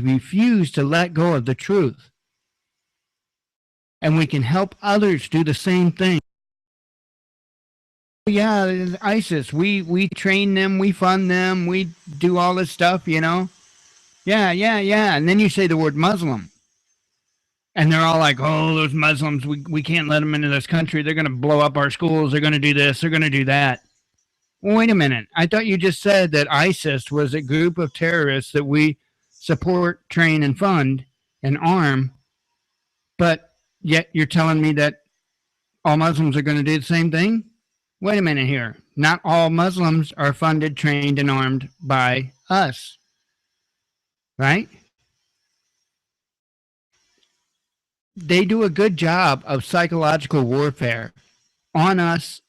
refuse to let go of the truth. And we can help others do the same thing. Yeah, ISIS, we train them, we fund them, we do all this stuff, you know? Yeah. And then you say the word Muslim. And they're all like, oh, those Muslims, we can't let them into this country. They're going to blow up our schools. They're going to do this. They're going to do that. Well, wait a minute. I thought you just said that ISIS was a group of terrorists that we support, train, and fund and arm. But yet you're telling me that all Muslims are going to do the same thing? Wait a minute here. Not all Muslims are funded, trained, and armed by us. Right? They do a good job of psychological warfare on us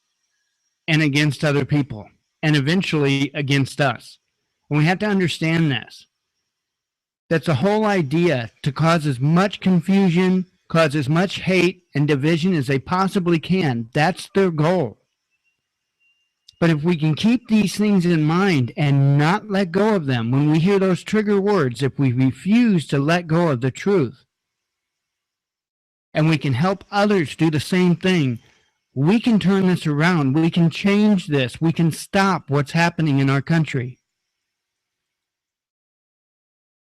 and against other people, and eventually against us. And we have to understand this. That's the whole idea, to cause as much confusion, cause as much hate and division as they possibly can. That's their goal. But if we can keep these things in mind and not let go of them, when we hear those trigger words, if we refuse to let go of the truth, and we can help others do the same thing, we can turn this around. We can change this. We can stop what's happening in our country.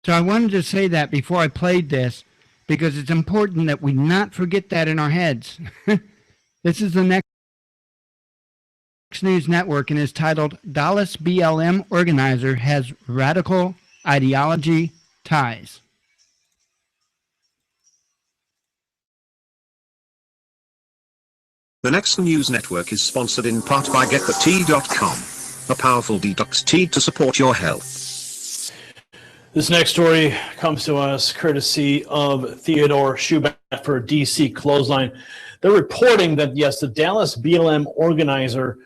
So I wanted to say that before I played this, because it's important that we not forget that in our heads. This is the next News Network and is titled Dallas BLM Organizer Has Radical Ideology Ties. The Next News Network is sponsored in part by GetTheTea.com, a powerful detox tea to support your health. This next story comes to us courtesy of Theodore Schubert for DC Clothesline. They're reporting that, yes, the Dallas BLM organizer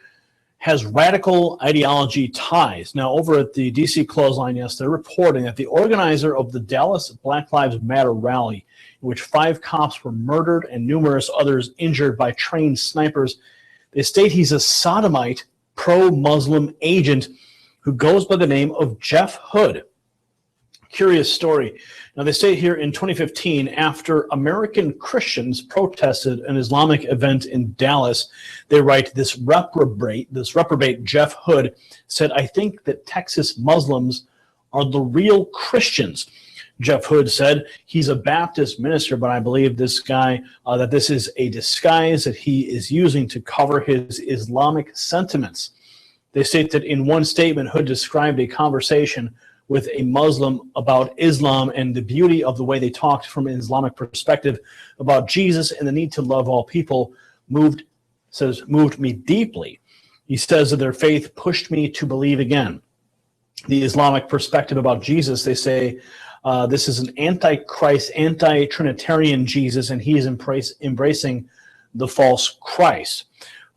has radical ideology ties. Now, over at the DC Clothesline, yes, they're reporting that the organizer of the Dallas Black Lives Matter rally, in which 5 cops were murdered and numerous others injured by trained snipers, they state he's a sodomite, pro-Muslim agent who goes by the name of Jeff Hood. Curious story. Now, they say here in 2015, after American Christians protested an Islamic event in Dallas, they write, this reprobate Jeff Hood said, I think that Texas Muslims are the real Christians. Jeff Hood said he's a Baptist minister, but I believe this guy, that this is a disguise that he is using to cover his Islamic sentiments. They state that in one statement, Hood described a conversation with a Muslim about Islam and the beauty of the way they talked from an Islamic perspective about Jesus and the need to love all people moved me deeply. He says that their faith pushed me to believe again. The Islamic perspective about Jesus, they say, this is an anti-Christ, anti-Trinitarian Jesus, and he is embracing the false Christ.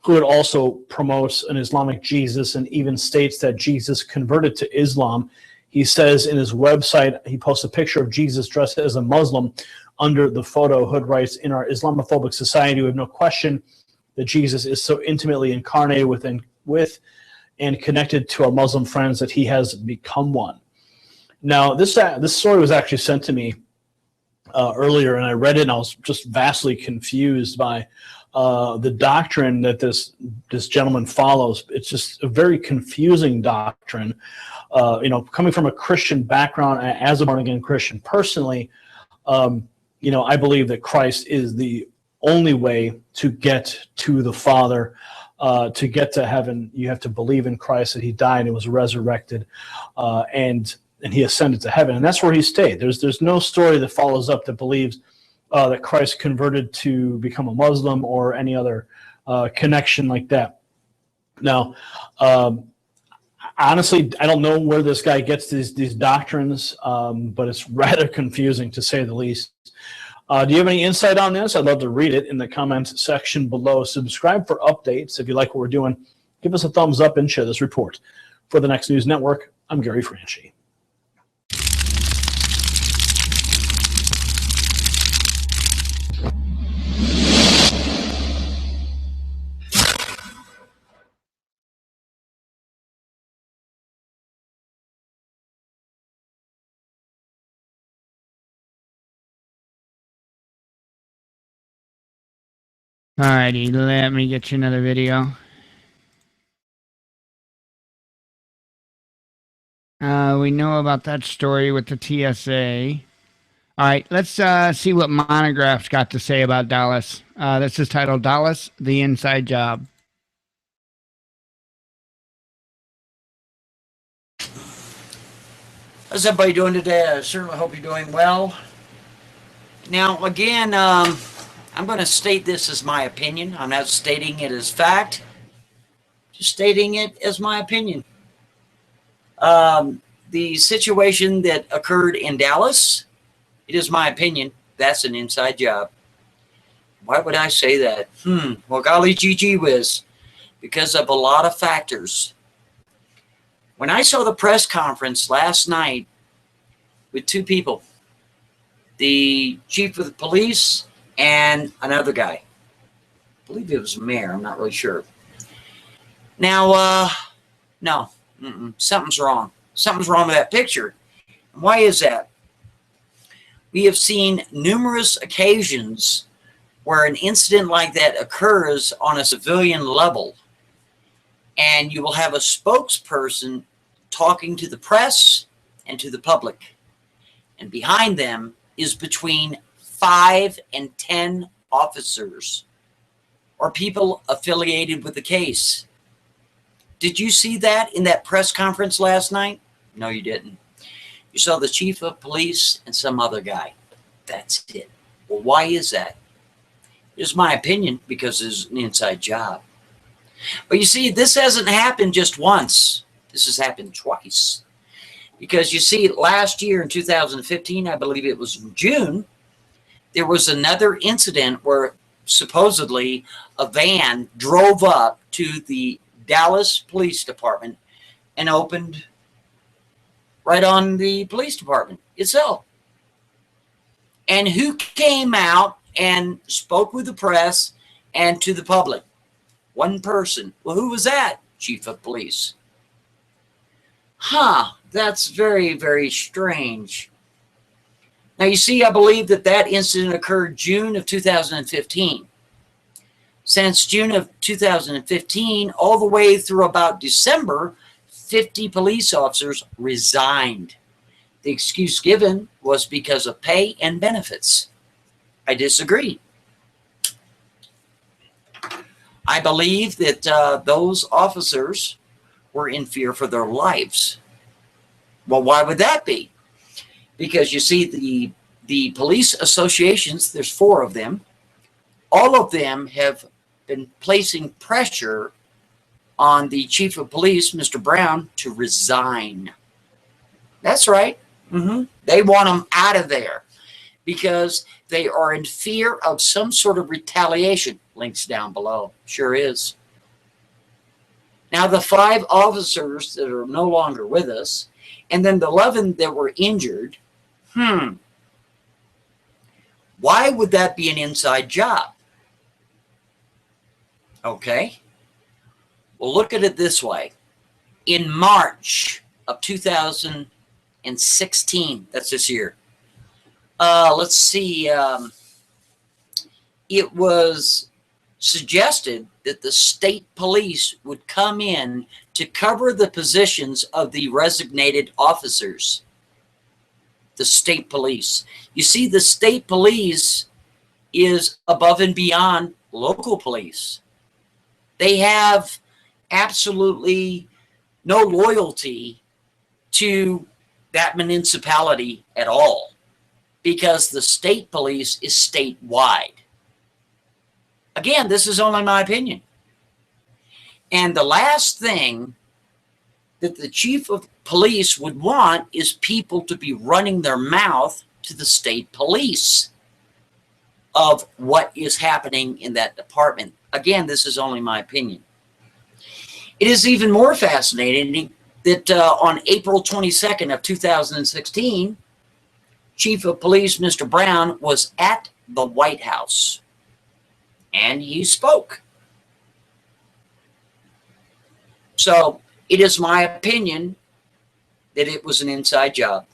Hood also promotes an Islamic Jesus and even states that Jesus converted to Islam. He says in his website, he posts a picture of Jesus dressed as a Muslim. Under the photo, Hood writes, in our Islamophobic society, we have no question that Jesus is so intimately incarnated with and connected to our Muslim friends that he has become one. Now, this story was actually sent to me earlier, and I read it, and I was just vastly confused by the doctrine that this gentleman follows. It's just a very confusing doctrine. Coming from a Christian background, as a born-again Christian personally, I believe that Christ is the only way to get to the Father. To get to heaven, you have to believe in Christ, that he died and was resurrected, and he ascended to heaven, and that's where he stayed. There's no story that follows up that believes that Christ converted to become a Muslim or any other connection like that. Now, honestly, I don't know where this guy gets these doctrines, but it's rather confusing to say the least. Do you have any insight on this? I'd love to read it in the comments section below. Subscribe for updates. If you like what we're doing, give us a thumbs up and share this report. For the Next News Network, I'm Gary Franchi. Alrighty, let me get you another video. We know about that story with the TSA. All right, let's see what Monograph's got to say about Dallas. This is titled Dallas, the Inside Job. How's everybody doing today? I certainly hope you're doing well. Now, again, I'm going to state this as my opinion. I'm not stating it as fact, just stating it as my opinion. The situation that occurred in Dallas, it is my opinion, that's an inside job. Why would I say that? Well, golly gee whiz, because of a lot of factors. When I saw the press conference last night with two people, the chief of the police and another guy, I believe it was a mayor, I'm not really sure. Now, no, something's wrong. Something's wrong with that picture. And why is that? We have seen numerous occasions where an incident like that occurs on a civilian level, and you will have a spokesperson talking to the press and to the public. And behind them is between 5 and 10 officers or people affiliated with the case. Did you see that in that press conference last night? No, you didn't. You saw the chief of police and some other guy. That's it. Well, why is that? It's my opinion, because it's an inside job. But you see, this hasn't happened just once. This has happened twice. Because you see, last year in 2015, I believe it was in June, there was another incident where supposedly a van drove up to the Dallas Police Department and opened right on the police department itself. And who came out and spoke with the press and to the public? One person. Well, who was that? Chief of police. That's very, very strange. Now, you see, I believe that that incident occurred June of 2015. Since June of 2015, all the way through about December, 50 police officers resigned. The excuse given was because of pay and benefits. I disagree. I believe that those officers were in fear for their lives. Well, why would that be? Because you see, the police associations, there's 4 of them, all of them have been placing pressure on the chief of police, Mr. Brown, to resign. That's right. They want him out of there because they are in fear of some sort of retaliation. Links down below. Sure is. Now, the 5 officers that are no longer with us, and then the 11 that were injured, why would that be an inside job? Okay. Well, look at it this way. In March of 2016, that's this year, let's see, it was suggested that the state police would come in to cover the positions of the resignated officers. The state police. You see, the state police is above and beyond local police. They have absolutely no loyalty to that municipality at all, because the state police is statewide. Again, this is only my opinion. And the last thing that the chief of police would want is people to be running their mouth to the state police of what is happening in that department. Again, this is only my opinion. It is even more fascinating that on April 22nd of 2016, Chief of Police Mr. Brown was at the White House, and he spoke. So it is my opinion that it was an inside job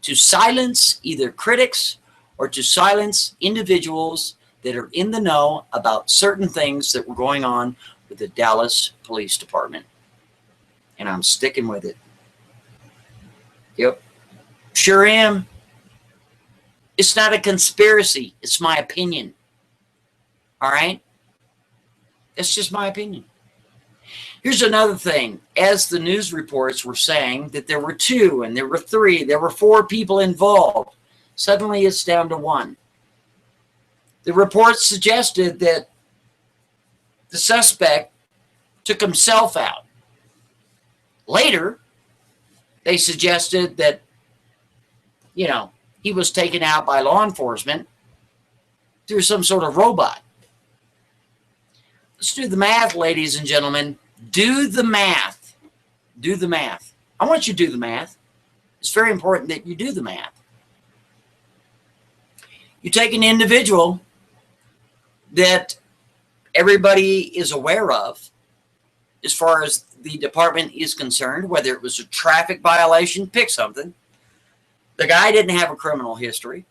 to silence either critics or to silence individuals that are in the know about certain things that were going on with the Dallas Police Department. And I'm sticking with it. Yep. Sure am. It's not a conspiracy. It's my opinion. All right? It's just my opinion. Here's another thing. As the news reports were saying that there were 2 and there were 3, there were 4 people involved. Suddenly it's down to 1. The reports suggested that the suspect took himself out. Later, they suggested that, you know, he was taken out by law enforcement through some sort of robot. Let's do the math, ladies and gentlemen. Do the math. Do the math. I want you to do the math. It's very important that you do the math. You take an individual that everybody is aware of as far as the department is concerned, whether it was a traffic violation, pick something. The guy didn't have a criminal history.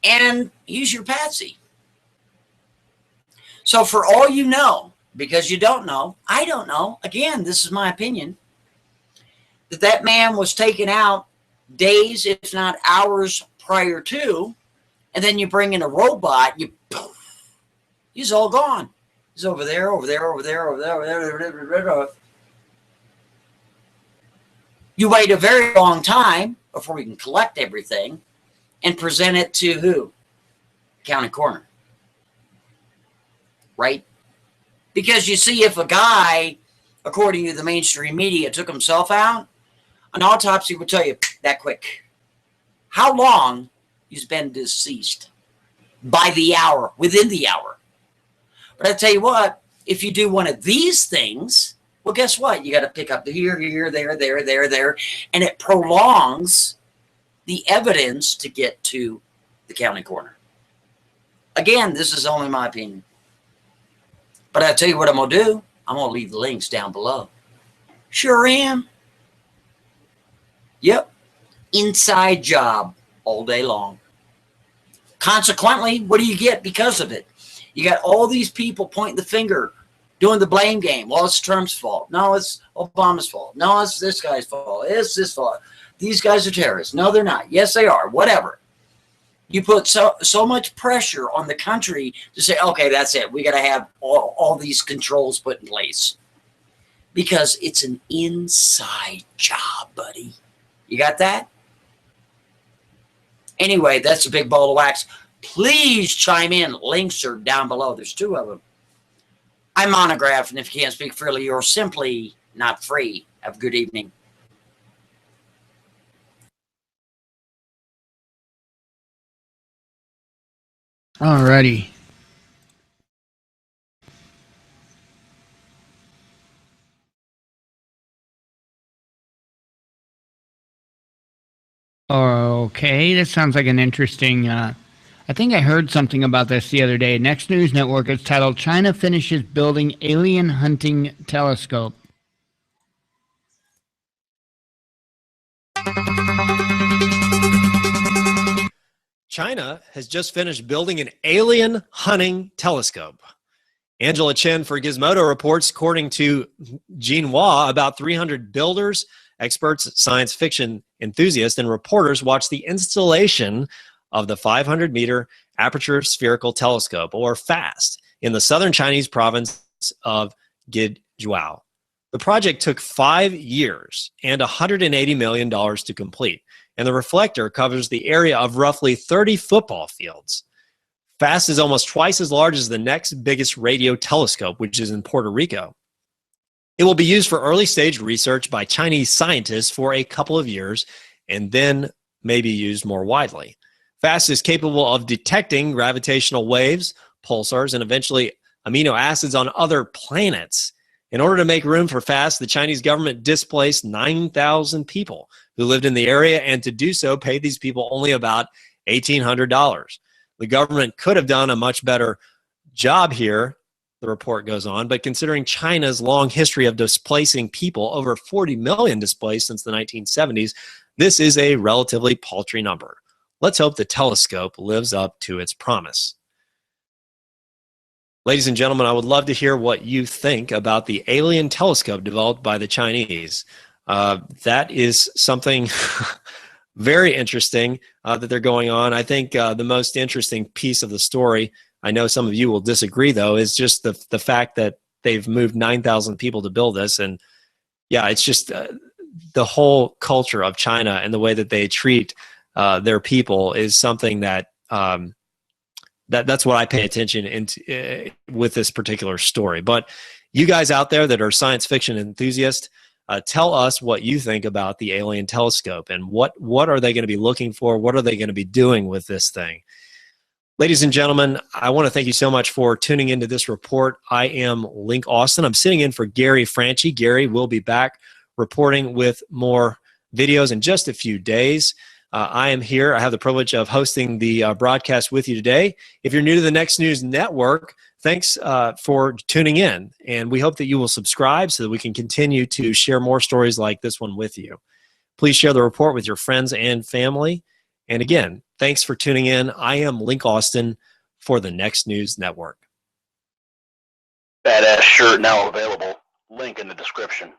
And he's your patsy. So for all you know, because you don't know, I don't know, again, this is my opinion, that man was taken out days, if not hours prior to, and then you bring in a robot, he's all gone. He's over there, over there, over there, over there, over there. You wait a very long time before you can collect everything and present it to who? County coroner. Right? Because you see, if a guy, according to the mainstream media, took himself out, an autopsy would tell you that quick how long he's been deceased by the hour, within the hour. But I tell you what, if you do one of these things, well, guess what? You got to pick up the here, there, and it prolongs the evidence to get to the county coroner. Again, this is only my opinion. But I tell you what I'm going to do. I'm going to leave the links down below. Sure am. Yep. Inside job all day long. Consequently, what do you get because of it? You got all these people pointing the finger, doing the blame game. Well, it's Trump's fault. No, it's Obama's fault. No, it's this guy's fault. It's this fault. These guys are terrorists. No, they're not. Yes, they are. Whatever. You put so much pressure on the country to say, okay, that's it. We got to have all these controls put in place. Because it's an inside job, buddy. You got that? Anyway, that's a big ball of wax. Please chime in. Links are down below. There's 2 of them. I'm Monograph, and if you can't speak freely, you're simply not free. Have a good evening. Alrighty. Okay, this sounds like an interesting, I think I heard something about this the other day. Next News Network is titled, China Finishes Building Alien Hunting Telescope. China has just finished building an alien hunting telescope. Angela Chen for Gizmodo reports, according to Xinhua, about 300 builders, experts, science fiction enthusiasts, and reporters watched the installation of the 500-meter aperture spherical telescope, or FAST, in the southern Chinese province of Guizhou. The project took 5 years and $180 million to complete, and the reflector covers the area of roughly 30 football fields. FAST is almost twice as large as the next biggest radio telescope, which is in Puerto Rico. It will be used for early-stage research by Chinese scientists for a couple of years, and then may be used more widely. FAST is capable of detecting gravitational waves, pulsars, and eventually amino acids on other planets. In order to make room for FAST, the Chinese government displaced 9,000 people who lived in the area, and to do so paid these people only about $1,800. The government could have done a much better job here, the report goes on, but considering China's long history of displacing people, over 40 million displaced since the 1970s, this is a relatively paltry number. Let's hope the telescope lives up to its promise. Ladies and gentlemen, I would love to hear what you think about the alien telescope developed by the Chinese. That is something very interesting that they're going on. I think the most interesting piece of the story, I know some of you will disagree though, is just the fact that they've moved 9,000 people to build this. And yeah, it's just the whole culture of China and the way that they treat their people is something that that's what I pay attention into with this particular story. But you guys out there that are science fiction enthusiasts, tell us what you think about the alien telescope and what are they going to be looking for? What are they going to be doing with this thing? Ladies and gentlemen, I want to thank you so much for tuning into this report. I am Link Austin. I'm sitting in for Gary Franchi. Gary will be back reporting with more videos in just a few days. I am here. I have the privilege of hosting the broadcast with you today. If you're new to the Next News Network, thanks for tuning in. And we hope that you will subscribe so that we can continue to share more stories like this one with you. Please share the report with your friends and family. And again, thanks for tuning in. I am Link Austin for the Next News Network. Badass shirt now available. Link in the description.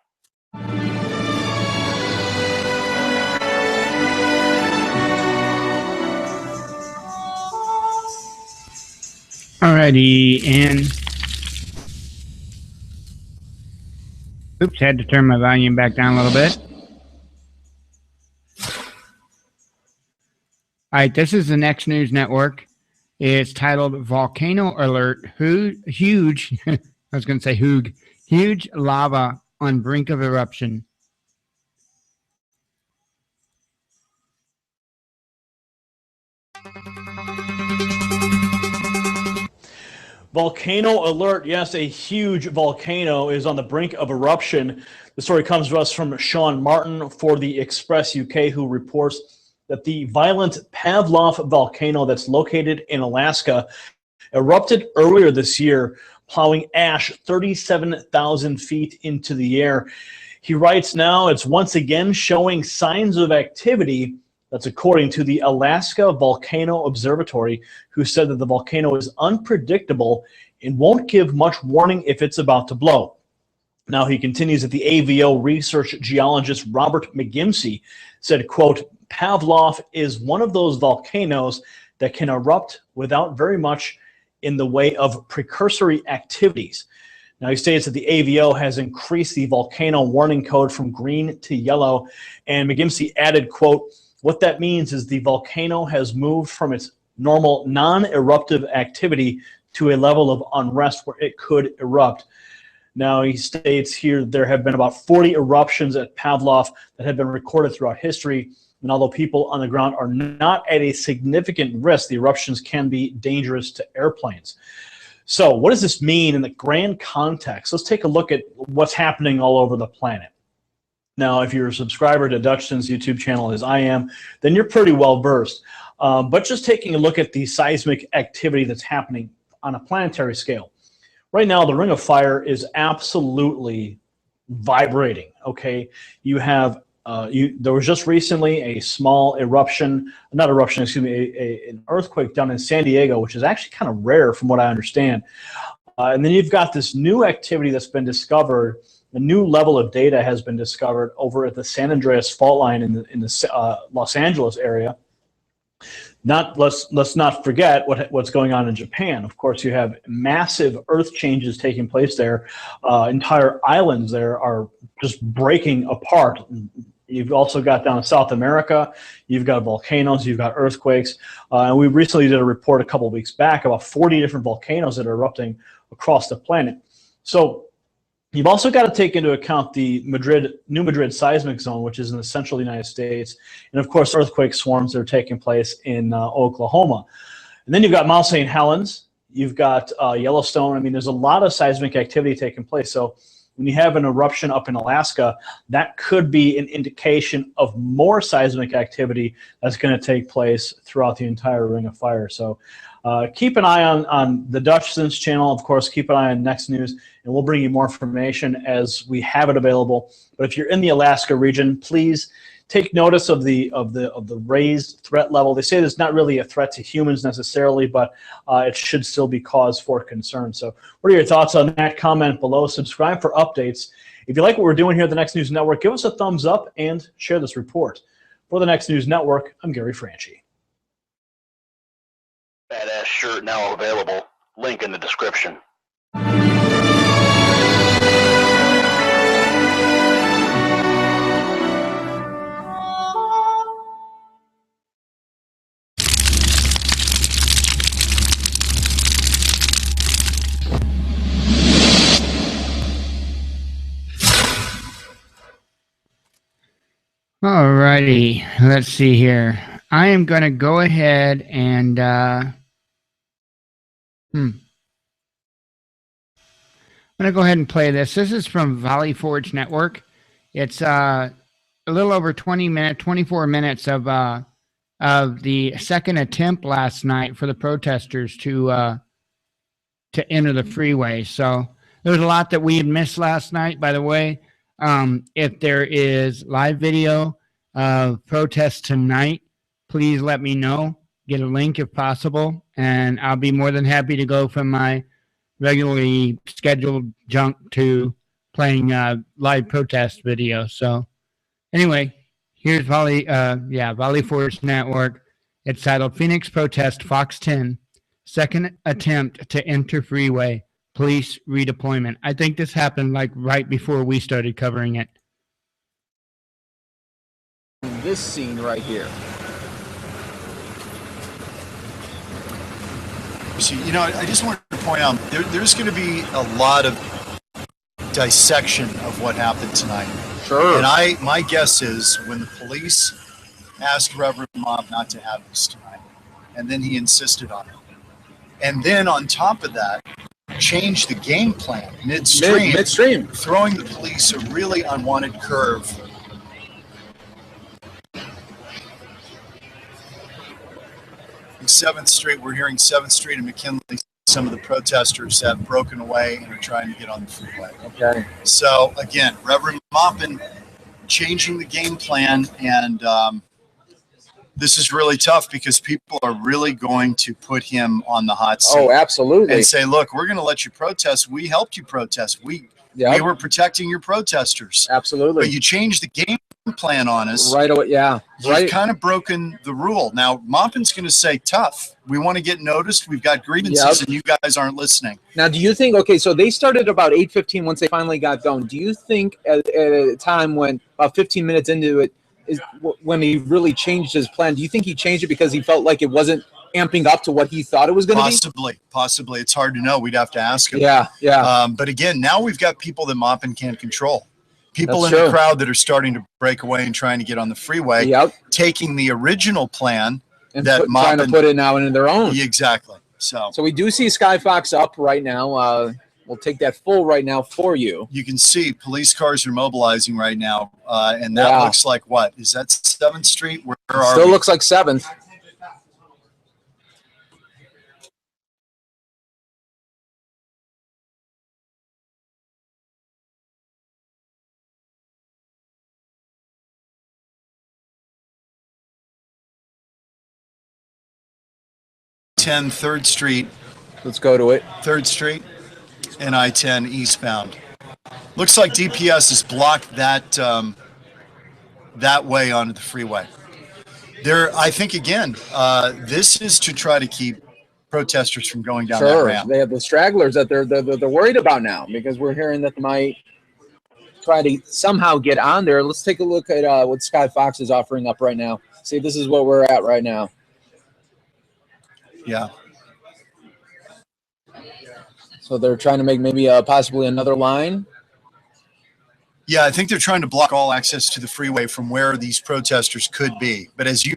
Alrighty, and oops, had to turn my volume back down a little bit. All right, this is the Next News Network. It's titled Volcano Alert, Huge, I was going to say huge lava on brink of eruption. Volcano alert. Yes, a huge volcano is on the brink of eruption. The story comes to us from Sean Martin for the Express UK, who reports that the violent Pavlov volcano that's located in Alaska erupted earlier this year, plowing ash 37,000 feet into the air. He writes now it's once again showing signs of activity. That's according to the Alaska Volcano Observatory, who said that the volcano is unpredictable and won't give much warning if it's about to blow. Now, he continues that the AVO research geologist Robert McGimsey said, quote, Pavlov is one of those volcanoes that can erupt without very much in the way of precursory activities. Now, he states that the AVO has increased the volcano warning code from green to yellow, and McGimsey added, quote, what that means is the volcano has moved from its normal non-eruptive activity to a level of unrest where it could erupt. Now, he states here there have been about 40 eruptions at Pavlov that have been recorded throughout history, and although people on the ground are not at a significant risk, the eruptions can be dangerous to airplanes. So what does this mean in the grand context? Let's take a look at what's happening all over the planet. Now, if you're a subscriber to Dutchton's YouTube channel, as I am, then you're pretty well versed. But just taking a look at the seismic activity that's happening on a planetary scale. Right now, the Ring of Fire is absolutely vibrating, okay? You have, there was just recently a small eruption, not eruption, excuse me, an earthquake down in San Diego, which is actually kind of rare from what I understand. And then you've got this new activity that's been discovered. A new level of data has been discovered over at the San Andreas fault line in the Los Angeles area. Let's not forget what's going on in Japan. Of course, you have massive earth changes taking place there. Entire islands there are just breaking apart. You've also got down in South America, you've got volcanoes, you've got earthquakes. And we recently did a report a couple of weeks back about 40 different volcanoes that are erupting across the planet. So you've also got to take into account the New Madrid seismic zone, which is in the central United States, and of course earthquake swarms that are taking place in Oklahoma. And then you've got Mount St. Helens, you've got Yellowstone. I mean, there's a lot of seismic activity taking place. So when you have an eruption up in Alaska, that could be an indication of more seismic activity that's going to take place throughout the entire Ring of Fire. So keep an eye on the Dutchton's channel. Of course, keep an eye on Next News, and we'll bring you more information as we have it available. But if you're in the Alaska region, please take notice of the raised threat level. They say it's not really a threat to humans necessarily, but it should still be cause for concern. So what are your thoughts on that? Comment below. Subscribe for updates. If you like what we're doing here at the Next News Network, give us a thumbs up and share this report. For the Next News Network, I'm Gary Franchi. Badass shirt now available. Link in the description. Alrighty, let's see here. I am going to go ahead and I'm going to go ahead and play this. This is from Valley Forge Network. It's a little over 24 minutes of the second attempt last night for the protesters to enter the freeway. So there was a lot that we had missed last night, by the way. If there is live video of protests tonight, please let me know. Get a link if possible, and I'll be more than happy to go from my regularly scheduled junk to playing live protest video. So anyway, here's Valley Forge Network. It's titled Phoenix Protest Fox 10, Second Attempt to Enter Freeway. Police redeployment. I think this happened like right before we started covering it. This scene right here. So, you know, I just wanted to point out there's going to be a lot of dissection of what happened tonight. Sure. And my guess is when the police asked Reverend Mob not to have this tonight, and then he insisted on it, and then on top of that, changed the game plan midstream, throwing the police a really unwanted curve. 7th Street, we're hearing 7th Street and McKinley, some of the protesters have broken away and are trying to get on the freeway. Okay. So again, Reverend Maupin changing the game plan, and this is really tough because people are really going to put him on the hot seat. Oh, absolutely. And say, look, we're going to let you protest. We helped you protest. We were protecting your protesters. Absolutely. But you changed the game plan on us. Right away, yeah. You've kind of broken the rule. Now, Maupin's going to say, tough. We want to get noticed. We've got grievances, and you guys aren't listening. Now, do you think, okay, so they started about 8:15 once they finally got going. Do you think at a time when about 15 minutes into it, is when he really changed his plan, do you think he changed it because he felt like it wasn't amping up to what he thought it was going to be? Possibly. It's hard to know. We'd have to ask him. Yeah. But again, now we've got people that Maupin can't control. People in the crowd that are starting to break away and trying to get on the freeway, taking the original plan and that trying to put it now into their own. Exactly. So we do see Skyfox up right now. We'll take that full right now for you. You can see police cars are mobilizing right now, and that looks like what? Is that 7th Street? Where are Still looks like 7th. I-10 3rd Street. Let's go to it. 3rd Street and I-10 eastbound. Looks like DPS has blocked that that way onto the freeway. I think again, this is to try to keep protesters from going down that ramp. They have the stragglers that they're worried about now because we're hearing that they might try to somehow get on there. Let's take a look at what Skyfox is offering up right now. See, this is what we're at right now. Yeah. So they're trying to make maybe possibly another line. Yeah, I think they're trying to block all access to the freeway from where these protesters could be. But as you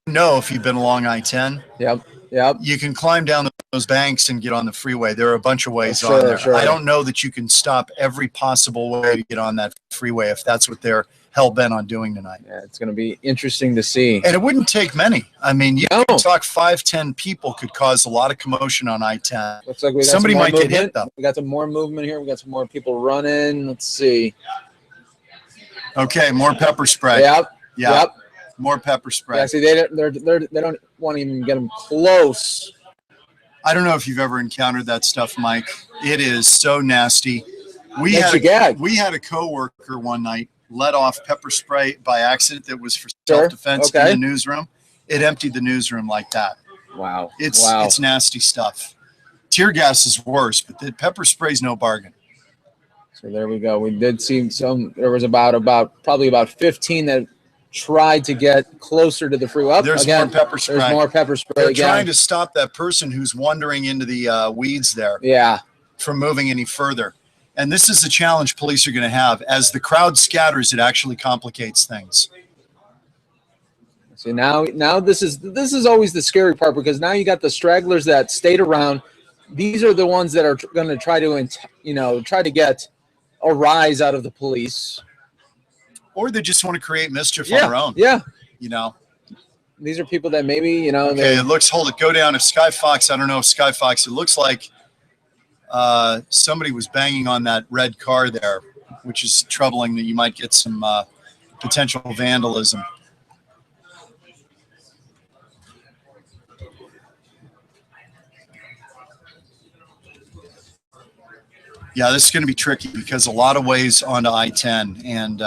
know, if you've been along I-10, you can climb down those banks and get on the freeway. There are a bunch of ways on there. I don't know that you can stop every possible way to get on that freeway if that's what they're hell-bent on doing tonight. Yeah, it's going to be interesting to see. And it wouldn't take many. I mean, you can talk 5-10 people could cause a lot of commotion on I-10. Looks like we got somebody might get hit, though. We got some more movement here. We got some more people running. Let's see. Okay, more pepper spray. Yep. Yeah. Yep. More pepper spray. Yeah, see, they don't want to even get them close. I don't know if you've ever encountered that stuff, Mike. It is so nasty. We Makes had you gag. we had a coworker one night let off pepper spray by accident that was for self-defense in the newsroom. It emptied the newsroom like that. Wow. It's nasty stuff. Tear gas is worse, but the pepper spray's no bargain. So there we go. We did see some. There was probably about 15 that tried to get closer to the freeway. There's more pepper spray. There's more pepper spray. They're again. trying to stop that person who's wandering into the weeds there. Yeah. From moving any further. And this is the challenge police are going to have. As the crowd scatters, it actually complicates things. So now this is always the scary part, because now you got the stragglers that stayed around. These are the ones that are going to try to get a rise out of the police. Or they just want to create mischief on their own. Yeah. These are people that maybe, Okay, hold it, go down. If Sky Fox, I don't know if Sky Fox, it looks like somebody was banging on that red car there, which is troubling that you might get some potential vandalism. Yeah, this is going to be tricky because a lot of ways onto I-10, and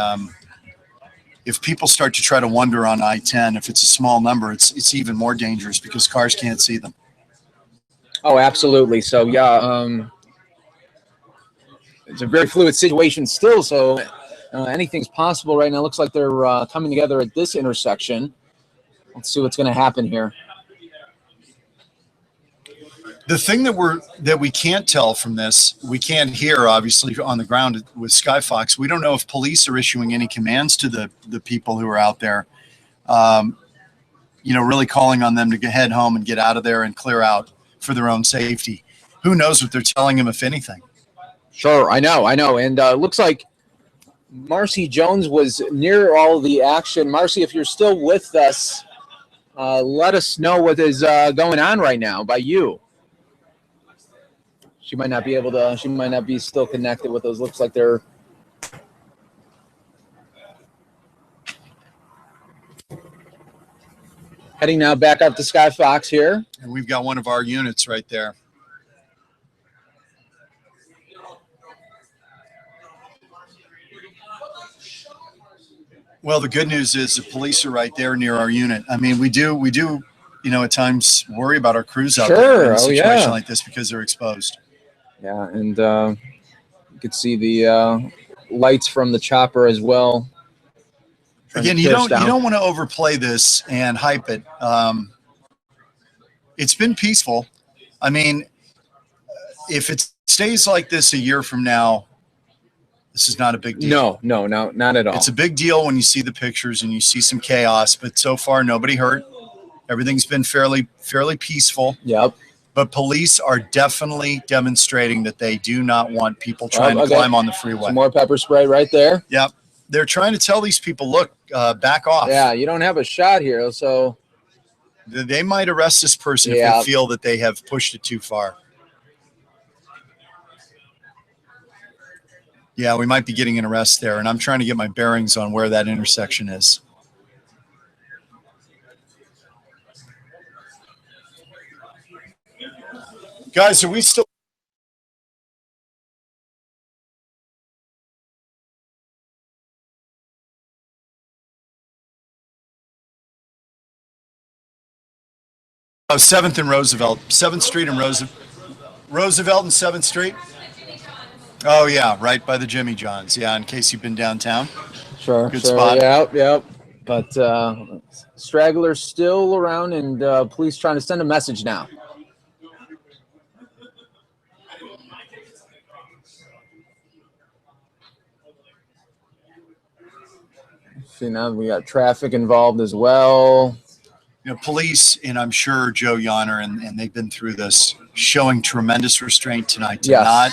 if people start to try to wander on I-10, if it's a small number, it's even more dangerous because cars can't see them. Oh, absolutely. So yeah, it's a very fluid situation still. So anything's possible right now. It looks like they're coming together at this intersection. Let's see what's going to happen here. The thing that we can't tell from this, we can't hear obviously on the ground with Sky Fox. We don't know if police are issuing any commands to the people who are out there, really calling on them to head home and get out of there and clear out for their own safety. Who knows what they're telling them, if anything? Sure, I know. And it looks like Marcy Jones was near all the action. Marcy, if you're still with us, let us know what is going on right now by you. She might not be able to. She might not be still connected with those. Looks like they're. Heading now back up to Sky Fox here. And we've got one of our units right there. Well, the good news is the police are right there near our unit. I mean, we do, at times worry about our crews out there in a situation like this because they're exposed. Yeah, and you could see the lights from the chopper as well. Again, you don't want to overplay this and hype it. It's been peaceful. I mean, if it stays like this a year from now, this is not a big deal. No, not at all. It's a big deal when you see the pictures and you see some chaos, but so far nobody hurt. Everything's been fairly peaceful. Yep. But police are definitely demonstrating that they do not want people trying to climb on the freeway. Some more pepper spray right there. Yep. They're trying to tell these people, look, back off. Yeah, you don't have a shot here, so. They might arrest this person if they feel that they have pushed it too far. Yeah, we might be getting an arrest there, and I'm trying to get my bearings on where that intersection is. Guys, are we still? Oh, 7th and Roosevelt. 7th Street and Roosevelt and 7th Street. Oh, yeah, right by the Jimmy John's. Yeah, in case you've been downtown. Sure. Good spot. Yep. But stragglers still around, and police trying to send a message now. See, now we got traffic involved as well. Police, and I'm sure Joe Yonner, and they've been through this, showing tremendous restraint tonight. Do not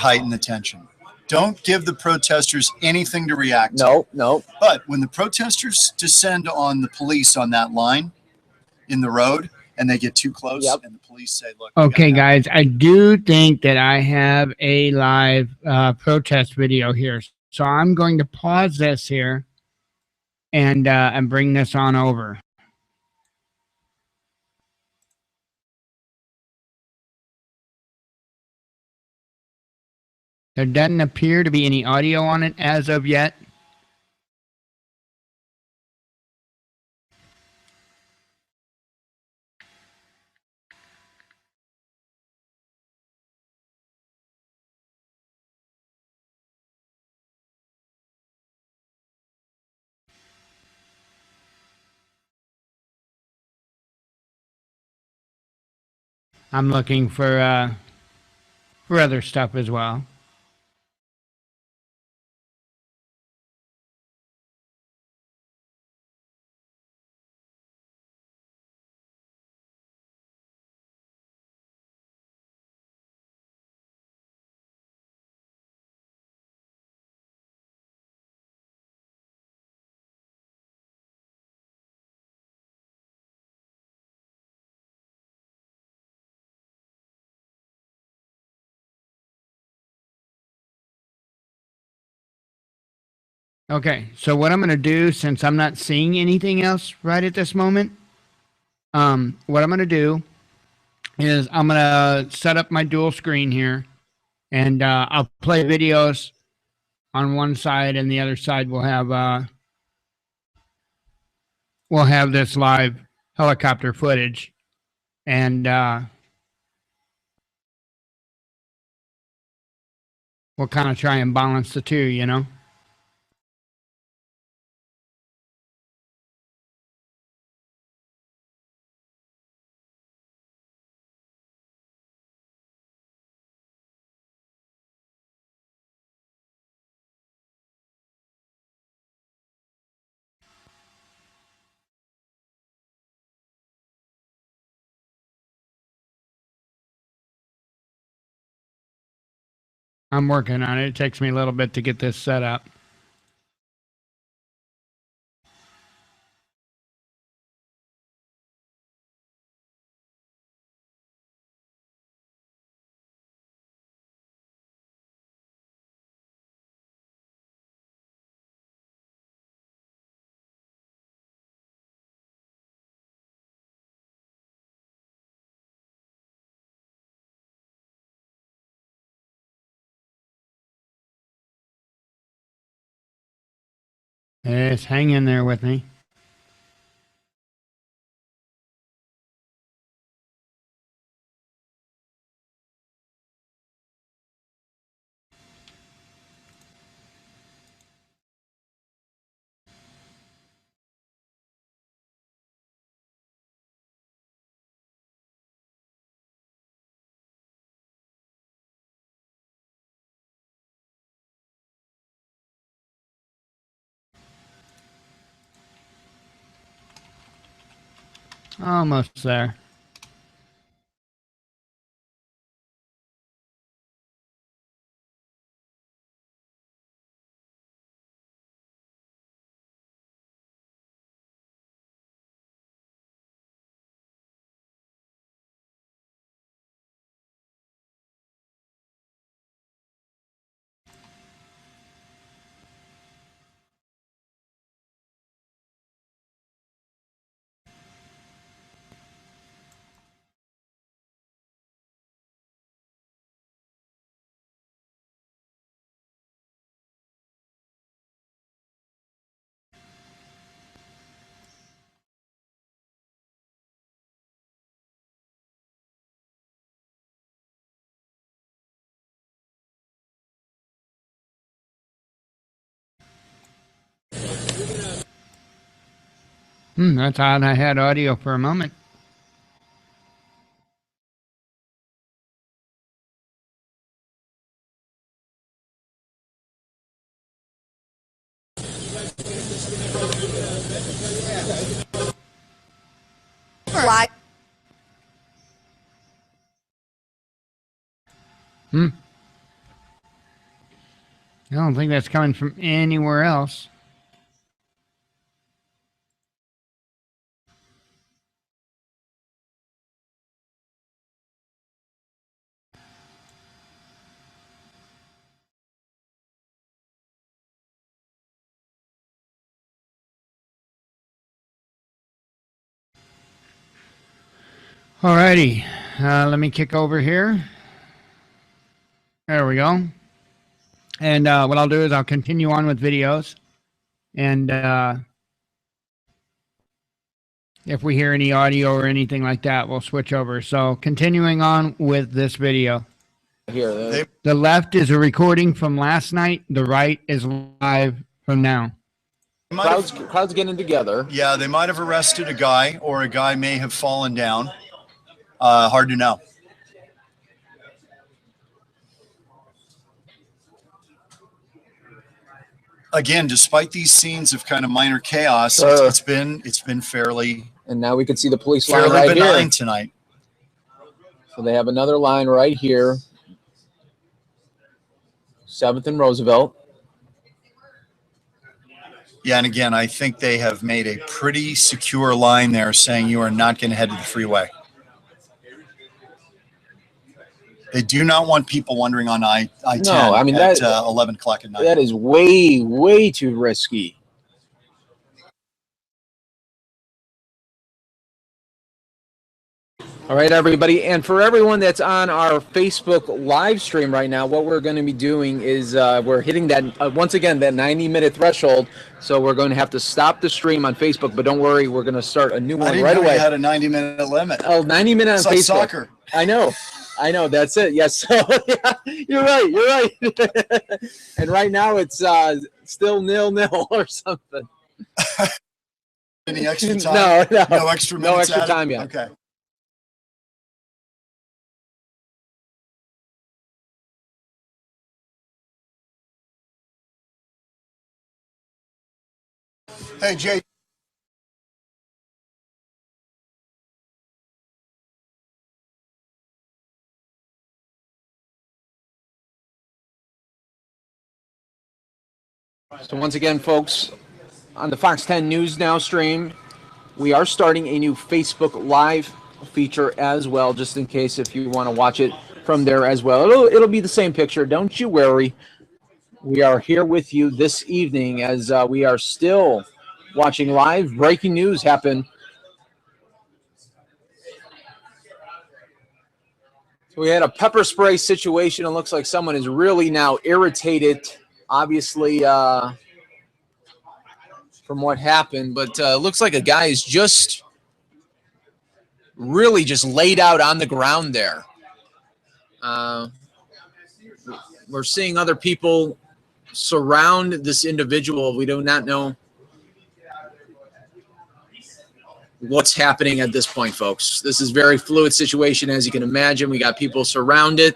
heighten the tension. Don't give the protesters anything to react to. No. But when the protesters descend on the police on that line in the road and they get too close and the police say, look. Okay, guys, I do think that I have a live protest video here. So I'm going to pause this here and bring this on over. There doesn't appear to be any audio on it as of yet. I'm looking for other stuff as well. Okay, so what I'm going to do, since I'm not seeing anything else right at this moment, what I'm going to do is I'm going to set up my dual screen here, and I'll play videos on one side, and the other side will have this live helicopter footage, and we'll kind of try and balance the two, you know? I'm working on it. It takes me a little bit to get this set up. Just hang in there with me. Almost there. That's odd. I had audio for a moment. Why? I don't think that's coming from anywhere else. Alrighty, let me kick over here. There we go. And what I'll do is I'll continue on with videos. And if we hear any audio or anything like that, we'll switch over. So continuing on with this video. Here, the left is a recording from last night. The right is live from now. crowds getting together. Yeah, they might have arrested a guy, or a guy may have fallen down. Hard to know. Again, despite these scenes of kind of minor chaos, it's been fairly. And now we can see the police line Fairly right benign here tonight. So they have another line right here. 7th and Roosevelt. Yeah, and again, I think they have made a pretty secure line there saying you are not going to head to the freeway. They do not want people wandering on I-10 No, I mean, at 11 o'clock at night. That is way, way too risky. All right, everybody. And for everyone that's on our Facebook live stream right now, what we're going to be doing is we're hitting that, once again, that 90-minute threshold. So we're going to have to stop the stream on Facebook. But don't worry, we're going to start a new one right away. You had a 90-minute limit. Oh, 90 minutes on like Facebook. Soccer. I know. That's it. Yes. So, yeah, you're right. And right now it's still 0-0 or something. Any extra time? No extra minutes. No extra time yet. Okay. Hey, Jay. So once again, folks, on the Fox 10 News Now stream, we are starting a new Facebook Live feature as well, just in case if you want to watch it from there as well. It'll be the same picture. Don't you worry. We are here with you this evening as we are still watching live breaking news happen. So we had a pepper spray situation. It looks like someone is really now irritated, obviously, from what happened. But it looks like a guy is just really just laid out on the ground there. We're seeing other people surround this individual. We do not know what's happening at this point, folks. This is a very fluid situation, as you can imagine. We got people surrounded.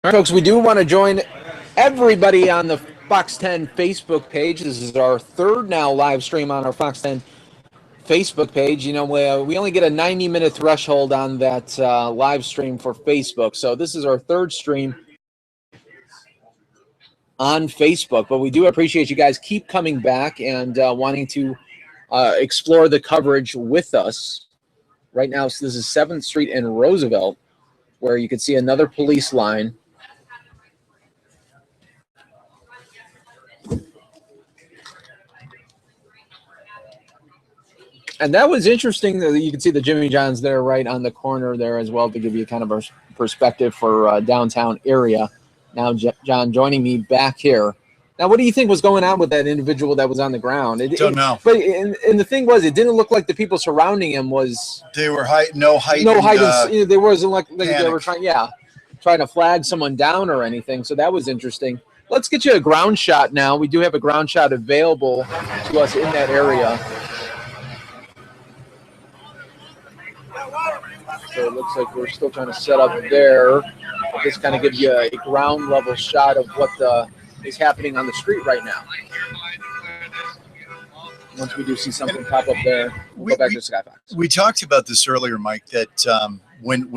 All right, folks, we do want to join everybody on the Fox 10 Facebook page. This is our third now live stream on our Fox 10 Facebook page. You know, we only get a 90-minute threshold on that live stream for Facebook. So this is our third stream on Facebook. But we do appreciate you guys keep coming back and wanting to explore the coverage with us. Right now, so this is 7th Street and Roosevelt, where you can see another police line. And that was interesting that you can see the Jimmy John's there right on the corner there as well to give you kind of a perspective for downtown area. Now, John, joining me back here. Now, what do you think was going on with that individual that was on the ground? Don't know. But and the thing was, it didn't look like the people surrounding him was. They were no height. There wasn't like they were trying to flag someone down or anything. So that was interesting. Let's get you a ground shot now. We do have a ground shot available to us in that area. So it looks like we're still trying to set up there. Just kind of give you a ground level shot of what is happening on the street right now. Once we do see something pop up there, we'll go back to Skyfox. We talked about this earlier, Mike, that when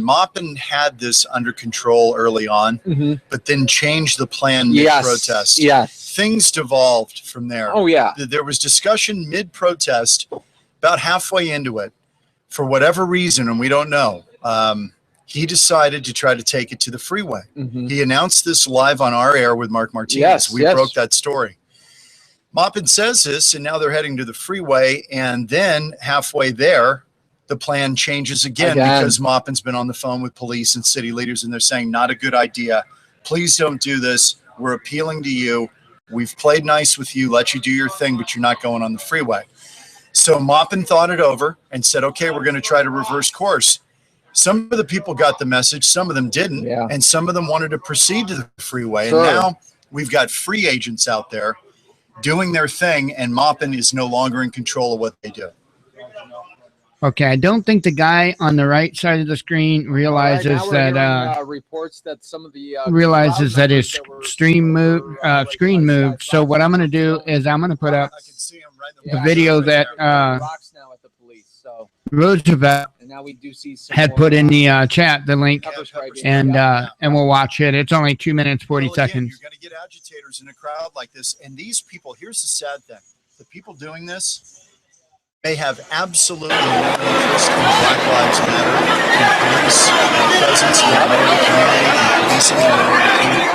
Maupin had this under control early on, but then changed the plan mid-protest, things devolved from there. Oh, yeah. There was discussion mid-protest, about halfway into it, for whatever reason, and we don't know, he decided to try to take it to the freeway. He announced this live on our air with Mark Martinez. We broke that story. Maupin says this, and now they're heading to the freeway, and then halfway there, the plan changes again. Because Maupin's been on the phone with police and city leaders, and they're saying, not a good idea. Please don't do this. We're appealing to you. We've played nice with you, let you do your thing, but you're not going on the freeway. So Maupin thought it over and said, okay, we're going to try to reverse course. Some of the people got the message, some of them didn't, and some of them wanted to proceed to the freeway. And now we've got free agents out there doing their thing, and Maupin is no longer in control of what they do. Okay, I don't think the guy on the right side of the screen realizes reports that some of the realizes that his screen moved. So what I'm going to do is I'm going to put up the video that Roosevelt had put in the chat, the link, and we'll watch it. It's only 2 minutes 40 seconds. You're going to get agitators in a crowd like this, and these people. Here's the sad thing: the people doing this, they have absolutely no interest in Black Lives Matter, in police presence in the minority community, in policing the minority community.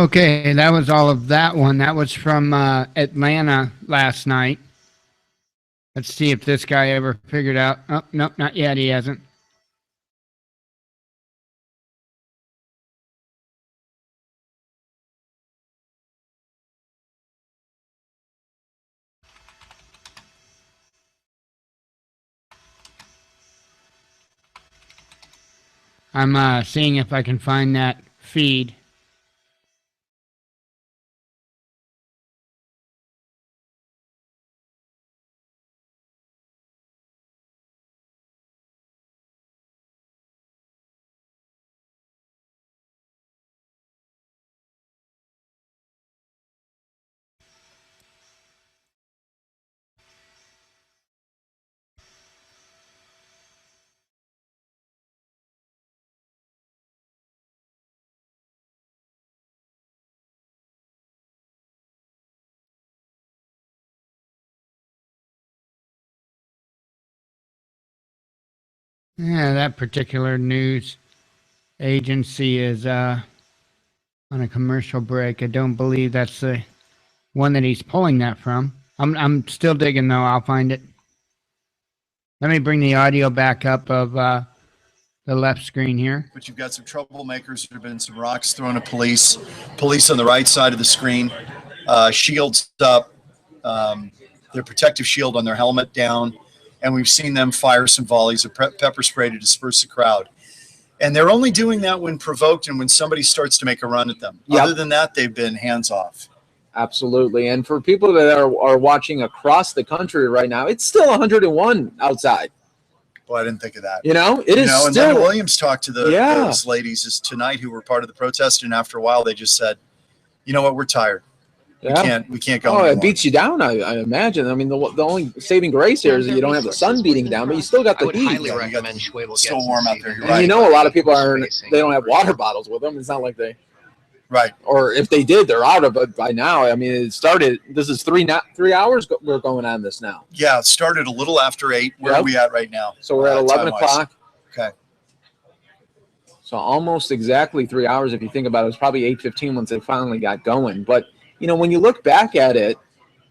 Okay, that was all of that one. That was from Atlanta last night. Let's see if this guy ever figured out. Oh, nope, not yet. He hasn't. I'm seeing if I can find that feed. Yeah, that particular news agency is on a commercial break. I don't believe that's the one that he's pulling that from. I'm still digging though. I'll find it. Let me bring the audio back up of the left screen here. But you've got some troublemakers. There have been some rocks thrown at police. Police on the right side of the screen, shields up, their protective shield on their helmet down, and we've seen them fire some volleys of pepper spray to disperse the crowd. And they're only doing that when provoked and when somebody starts to make a run at them. Yep. Other than that, they've been hands off. Absolutely. And for people that are watching across the country right now, it's still 101 outside. Well, I didn't think of that. You know, it is and still. Then Williams talked to those ladies tonight who were part of the protest, and after a while, they just said, "You know what? We're tired. Yeah. We can't go." Oh, anymore. It beats you down. I imagine. I mean, the only saving grace here is that you don't have the sun beating down, but you still got the heat. Highly recommend Schwebel. Still warm out there. You're And right. you know, a lot of people they don't have water bottles with them. It's not like they. Right. Or if they did, they're out of it by now. I mean, it started. This is 3 hours. We're going on this now. Yeah, it started a little after 8. Where are we at right now? So we're at 11 o'clock. Okay. So almost exactly 3 hours. If you think about it, it was probably 8:15 once they finally got going. But you know, when you look back at it,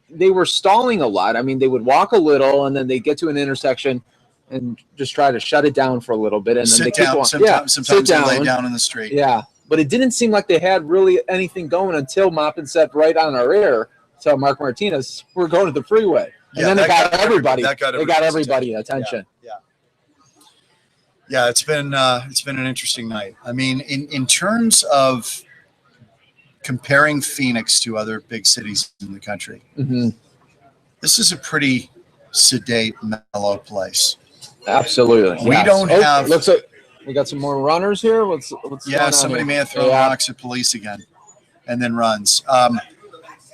they were stalling a lot. I mean, they would walk a little, and then they get to an intersection and just try to shut it down for a little bit, and then they keep going. Sometimes they lay down in the street. Yeah. But it didn't seem like they had really anything going until Moppin said right on our air, tell Mark Martinez, we're going to the freeway. And then they got everybody. They got everybody attention. Yeah, it's been an interesting night. I mean, in terms of comparing Phoenix to other big cities in the country, this is a pretty sedate, mellow place. Absolutely. We don't have. Looks like we got some more runners here. What's going on somebody here? may have thrown rocks at police again, and then runs.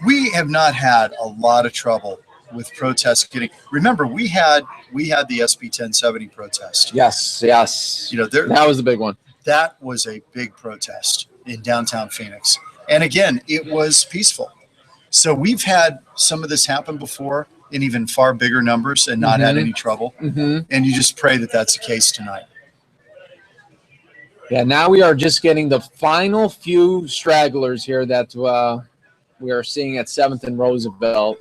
We have not had a lot of trouble with protests getting. Remember, we had the SB 1070 protest. Yes. You know, that was the big one. That was a big protest in downtown Phoenix, and again, it was peaceful. So we've had some of this happen before in even far bigger numbers and not had any trouble. And you just pray that that's the case tonight. Yeah, now we are just getting the final few stragglers here that we are seeing at 7th and Roosevelt.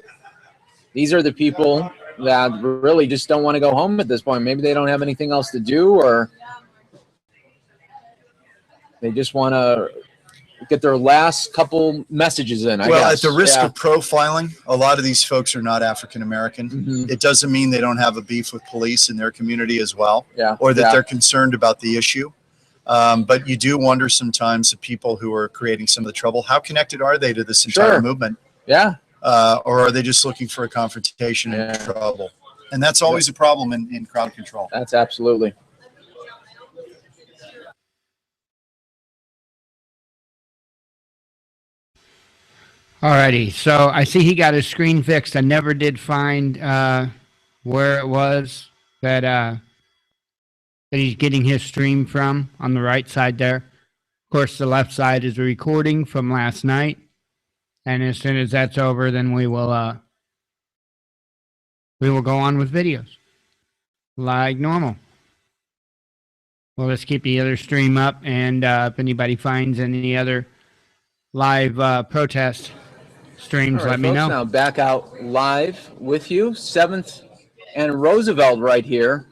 These are the people that really just don't want to go home at this point. Maybe they don't have anything else to do, or they just want to get their last couple messages in, I guess. At the risk of profiling, a lot of these folks are not African American. It doesn't mean they don't have a beef with police in their community as well, or that they're concerned about the issue. But you do wonder sometimes the people who are creating some of the trouble, how connected are they to this entire movement? Yeah. Or are they just looking for a confrontation and trouble? And that's always a problem in crowd control. That's absolutely. Alrighty, so I see he got his screen fixed. I never did find where it was that he's getting his stream from on the right side there. Of course, the left side is a recording from last night. And as soon as that's over, then we will go on with videos like normal. We'll just keep the other stream up, and if anybody finds any other live protest streams, All right, let me folks, know. now back out live with you. 7th and Roosevelt right here.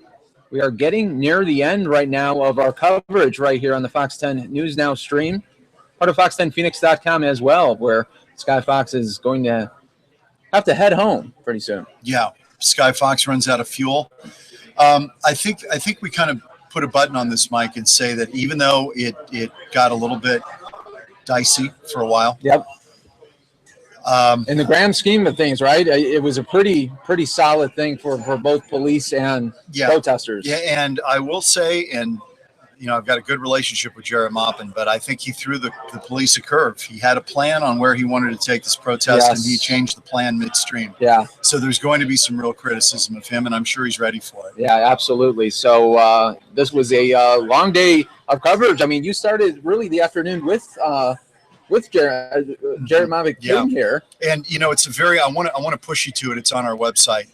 We are getting near the end right now of our coverage right here on the Fox 10 News Now stream. Part of fox10phoenix.com as well, where Sky Fox is going to have to head home pretty soon. Yeah, Sky Fox runs out of fuel. I think we kind of put a button on this, Mike, and say that even though it got a little bit dicey for a while. Yep. In the grand scheme of things, right? It was a pretty solid thing for both police and protesters. Yeah, and I will say, and I've got a good relationship with Jared Maupin, but I think he threw the police a curve. He had a plan on where he wanted to take this protest, and he changed the plan midstream. Yeah. So there's going to be some real criticism of him, and I'm sure he's ready for it. Yeah, absolutely. So this was a long day of coverage. I mean, you started really the afternoon with Jared Maupin here. And it's a very I want to push you to it. It's on our website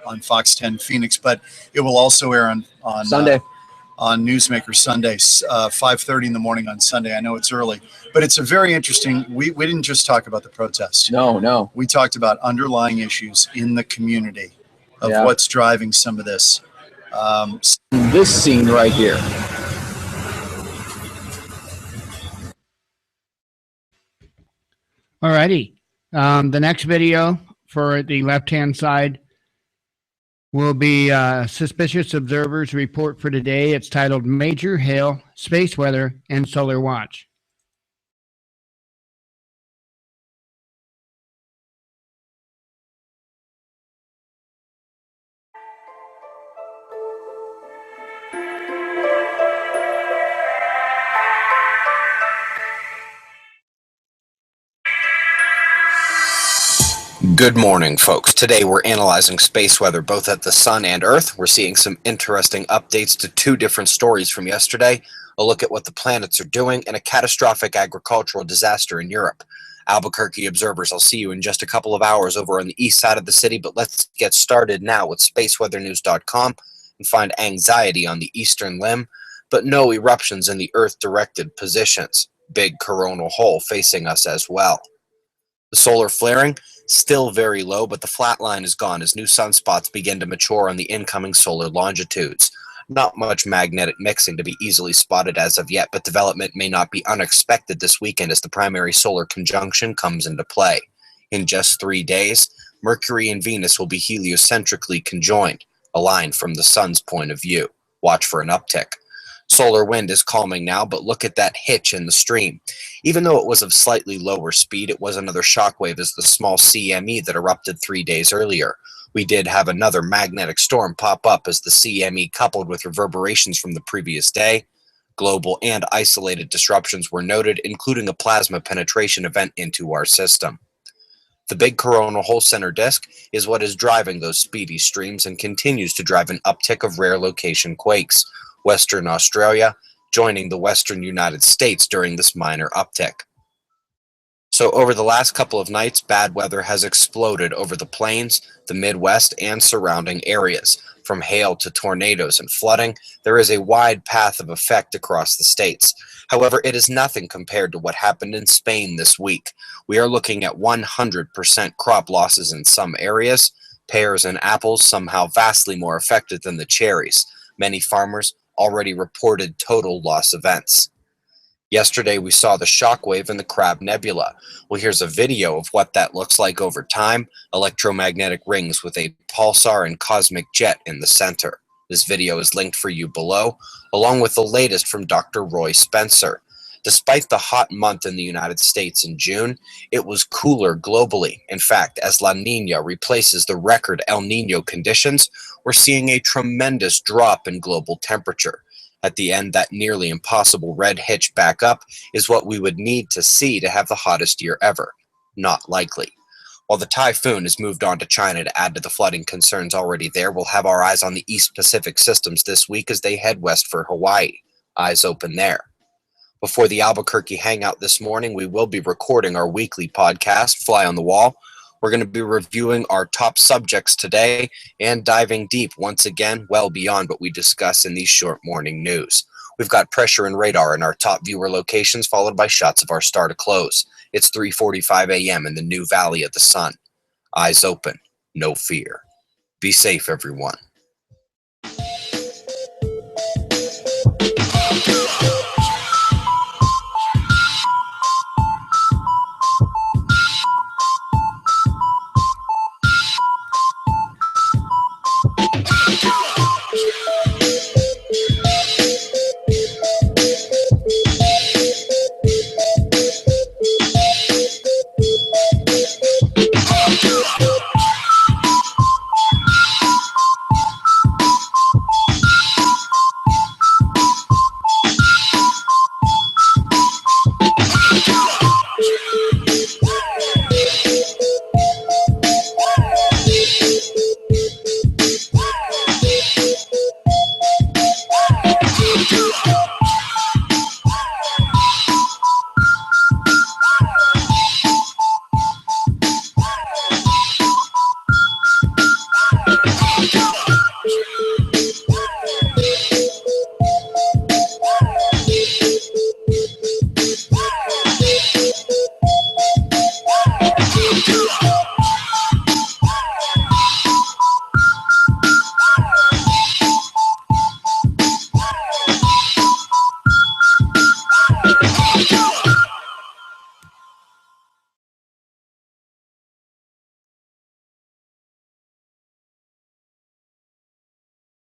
on Fox 10 Phoenix, but it will also air on Sunday. On Newsmaker Sundays, 5:30 in the morning on Sunday. I know it's early, but it's a very interesting. We didn't just talk about the protest. No. We talked about underlying issues in the community of what's driving some of this. This scene right here. Alrighty. The next video for the left-hand side will be Suspicious Observers Report for today. It's titled Major Hail, Space Weather, and Solar Watch. Good morning, folks. Today we're analyzing space weather both at the Sun and Earth. We're seeing some interesting updates to two different stories from yesterday, a look at what the planets are doing, and a catastrophic agricultural disaster in Europe. Albuquerque observers, I'll see you in just a couple of hours over on the east side of the city, but let's get started now with spaceweathernews.com and find anxiety on the eastern limb, but no eruptions in the Earth-directed positions. Big coronal hole facing us as well. The solar flaring, still very low, but the flat line is gone as new sunspots begin to mature on the incoming solar longitudes. Not much magnetic mixing to be easily spotted as of yet, but development may not be unexpected this weekend as the primary solar conjunction comes into play. In just 3 days, Mercury and Venus will be heliocentrically conjoined, aligned from the sun's point of view. Watch for an uptick. Solar wind is calming now, but look at that hitch in the stream. Even though it was of slightly lower speed, it was another shockwave as the small CME that erupted 3 days earlier. We did have another magnetic storm pop up as the CME coupled with reverberations from the previous day. Global and isolated disruptions were noted, including a plasma penetration event into our system. The big coronal hole center disk is what is driving those speedy streams and continues to drive an uptick of rare location quakes. Western Australia joining the western United States during this minor uptick. So over the last couple of nights, bad weather has exploded over the plains, the Midwest, and surrounding areas. From hail to tornadoes and flooding, there is a wide path of effect across the states. However, it is nothing compared to what happened in Spain this week. We are looking at 100% crop losses in some areas, pears and apples somehow vastly more affected than the cherries. Many farmers already reported total loss events. Yesterday, we saw the shockwave in the Crab Nebula. Well, here's a video of what that looks like over time. Electromagnetic rings with a pulsar and cosmic jet in the center. This video is linked for you below, along with the latest from Dr. Roy Spencer. Despite the hot month in the United States in June, it was cooler globally. In fact, as La Nina replaces the record El Nino conditions, we're seeing a tremendous drop in global temperature. At the end, that nearly impossible red hitch back up is what we would need to see to have the hottest year ever. Not likely. While the typhoon has moved on to China to add to the flooding concerns already there, we'll have our eyes on the East Pacific systems this week as they head west for Hawaii. Eyes open there. Before the Albuquerque Hangout this morning, we will be recording our weekly podcast, Fly on the Wall. We're going to be reviewing our top subjects today and diving deep once again well beyond what we discuss in these short morning news. We've got pressure and radar in our top viewer locations, followed by shots of our star to close. It's 3:45 a.m. in the new Valley of the Sun. Eyes open, no fear. Be safe, everyone.